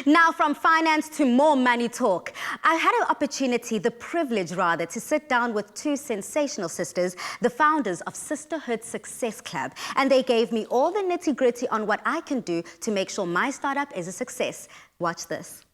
Now, from finance to more money talk, I had an opportunity, the privilege rather, to sit down with two sensational sisters, the founders of Sisterhood Success Club, and they gave me all the nitty-gritty on what I can do to make sure my startup is a success. Watch this.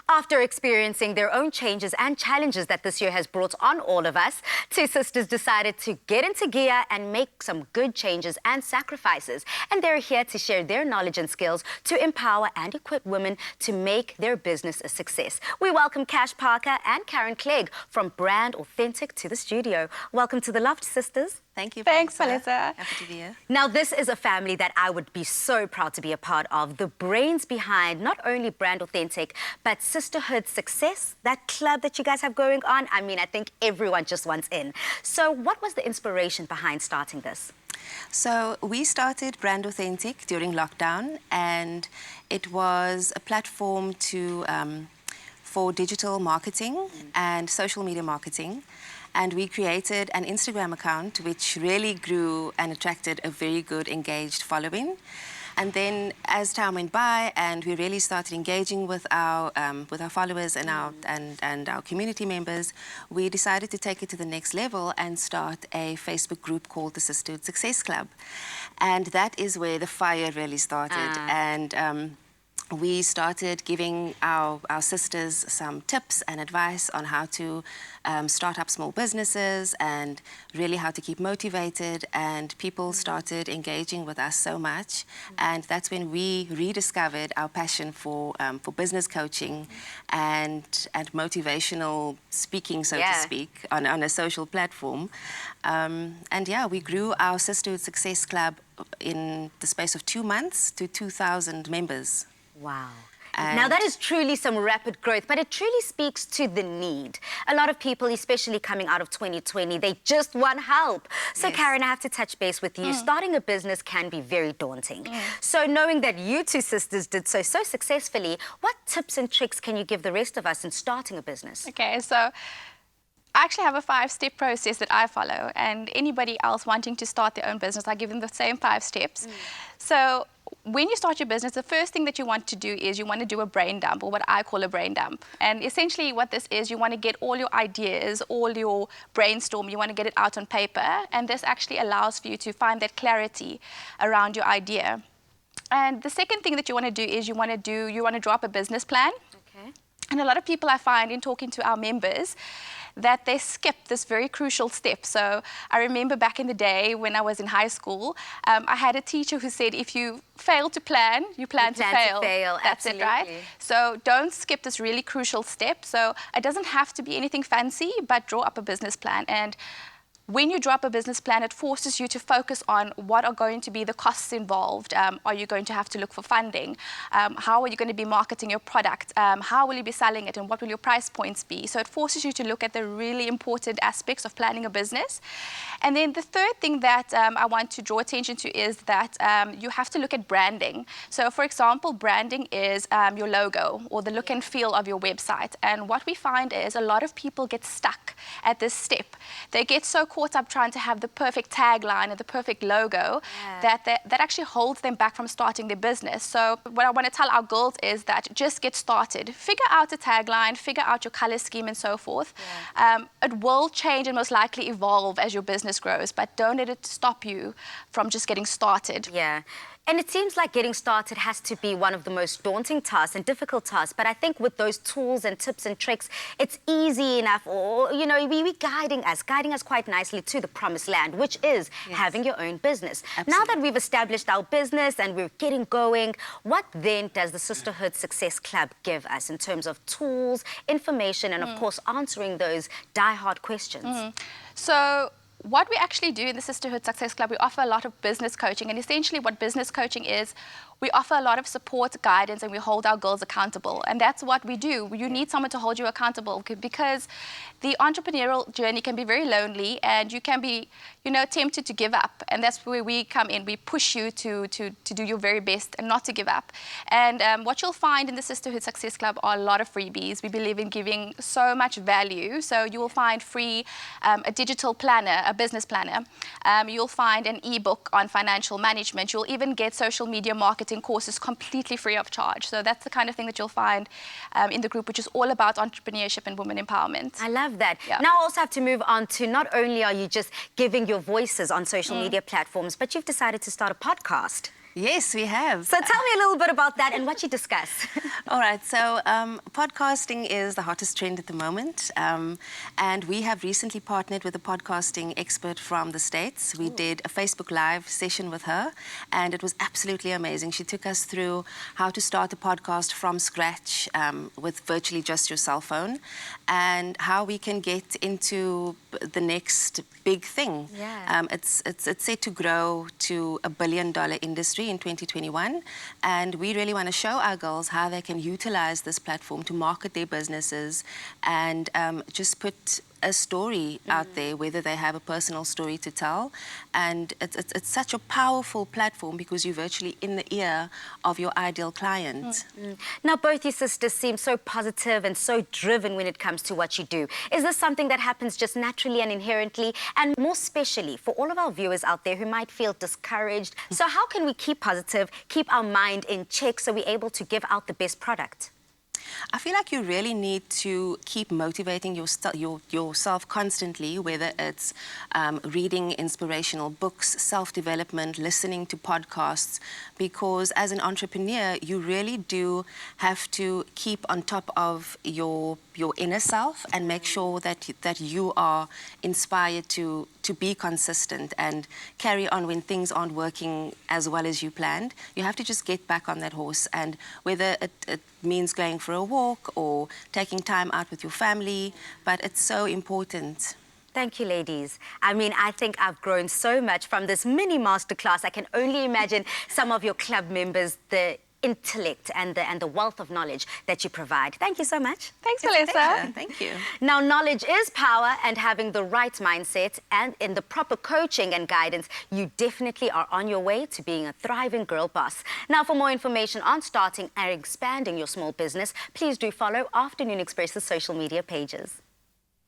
After experiencing their own changes and challenges that this year has brought on all of us, two sisters decided to get into gear and make some good changes and sacrifices. And they're here to share their knowledge and skills to empower and equip women to make their business a success. We welcome Cash Parker and Karen Clegg from Brand Authentic to the studio. Welcome to the Loft, sisters. Thank you. Thanks, Melissa. Happy to be here. Now, this is a family that I would be so proud to be a part of. The brains behind not only Brand Authentic, but Sisterhood Success, that club that you guys have going on. I mean, I think everyone just wants in. So what was the inspiration behind starting this? So we started Brand Authentic during lockdown, and it was a platform for digital marketing and social media marketing. And we created an Instagram account which really grew and attracted a very good engaged following. And then as time went by and we really started engaging with our followers and our community members, we decided to take it to the next level and start a Facebook group called the Sisterhood Success Club. And that is where the fire really started. And we started giving our sisters some tips and advice on how to start up small businesses and really how to keep motivated, and people started engaging with us so much, and that's when we rediscovered our passion for business coaching and motivational speaking, so to speak, on a social platform. And yeah, we grew our Sisterhood Success Club in the space of 2 months to 2,000 members. Wow. Now, that is truly some rapid growth, but it truly speaks to the need. A lot of people, especially coming out of 2020, they just want help. So, yes. Karen, I have to touch base with you. Starting a business can be very daunting. So knowing that you two sisters did so successfully, what tips and tricks can you give the rest of us in starting a business? Okay, so I actually have a 5-step process that I follow, and anybody else wanting to start their own business, I give them the same 5 steps. So when you start your business, the first thing that you want to do is you want to do a brain dump, or what I call a brain dump. And essentially what this is, you want to get all your ideas, all your brainstorm, you want to get it out on paper, and this actually allows for you to find that clarity around your idea. And the second thing that you want to do is you want to draw up a business plan. Okay. And a lot of people, I find in talking to our members, that they skip this very crucial step. So I remember back in the day when I was in high school, I had a teacher who said, if you fail to plan, you plan to fail. That's absolutely. It, right? So don't skip this really crucial step. So it doesn't have to be anything fancy, but draw up a business plan. And when you draw up a business plan, it forces you to focus on what are going to be the costs involved. Are you going to have to look for funding? How are you going to be marketing your product? How will you be selling it, and what will your price points be? So it forces you to look at the really important aspects of planning a business. And then the third thing that I want to draw attention to is that you have to look at branding. So for example, branding is your logo or the look and feel of your website. And what we find is a lot of people get stuck at this step. They get so caught up trying to have the perfect tagline and the perfect logo that actually holds them back from starting their business. So what I want to tell our girls is that just get started. Figure out a tagline, figure out your color scheme and so forth. It will change and most likely evolve as your business grows, but don't let it stop you from just getting started. Yeah. And it seems like getting started has to be one of the most daunting tasks and difficult tasks. But I think with those tools and tips and tricks, it's easy enough, or, you know, we're guiding us quite nicely to the promised land, which is having your own business. Absolutely. Now that we've established our business and we're getting going, what then does the Sisterhood Success Club give us in terms of tools, information, and of course, answering those die-hard questions? So what we actually do in the Sisterhood Success Club, we offer a lot of business coaching. And essentially what business coaching is, we offer a lot of support, guidance, and we hold our girls accountable. And that's what we do. You need someone to hold you accountable, because the entrepreneurial journey can be very lonely, and you can be, you know, tempted to give up. And that's where we come in. We push you to do your very best and not to give up. And what you'll find in the Sisterhood Success Club are a lot of freebies. We believe in giving so much value. So you will find free a digital planner, a business planner. You'll find an ebook on financial management. You'll even get social media marketing marketing courses completely free of charge. So that's the kind of thing that you'll find in the group, which is all about entrepreneurship and women empowerment. I love that. Yeah. Now I also have to move on to, not only are you just giving your voices on social media platforms, but you've decided to start a podcast. Yes, we have. So tell me a little bit about that and what you discuss. All right, so podcasting is the hottest trend at the moment, and we have recently partnered with a podcasting expert from the States. We did a Facebook Live session with her, and it was absolutely amazing. She took us through how to start a podcast from scratch with virtually just your cell phone, and how we can get into the next big thing. Yeah. It's set to grow to $1 billion industry in 2021, and we really want to show our girls how they can utilize this platform to market their businesses and just put a story out there, whether they have a personal story to tell. And it's such a powerful platform because you're virtually in the ear of your ideal client. Now, both your sisters seem so positive and so driven when it comes to what you do. Is this something that happens just naturally and inherently, and more especially for all of our viewers out there who might feel discouraged? So how can we keep positive, keep our mind in check so we're able to give out the best product? I feel like you really need to keep motivating yourself constantly, whether it's reading inspirational books, self-development, listening to podcasts, because as an entrepreneur, you really do have to keep on top of your inner self and make sure that you are inspired to be consistent and carry on when things aren't working as well as you planned. You have to just get back on that horse, and whether it means going for a walk or taking time out with your family, but it's so important. Thank you, ladies. I mean, I think I've grown so much from this mini masterclass. I can only imagine some of your club members, the intellect and the wealth of knowledge that you provide. Thank you so much. Thanks, Melissa. Thank you. Now, knowledge is power, and having the right mindset and in the proper coaching and guidance, you definitely are on your way to being a thriving girl boss. Now, for more information on starting and expanding your small business, please do follow Afternoon Express's social media pages.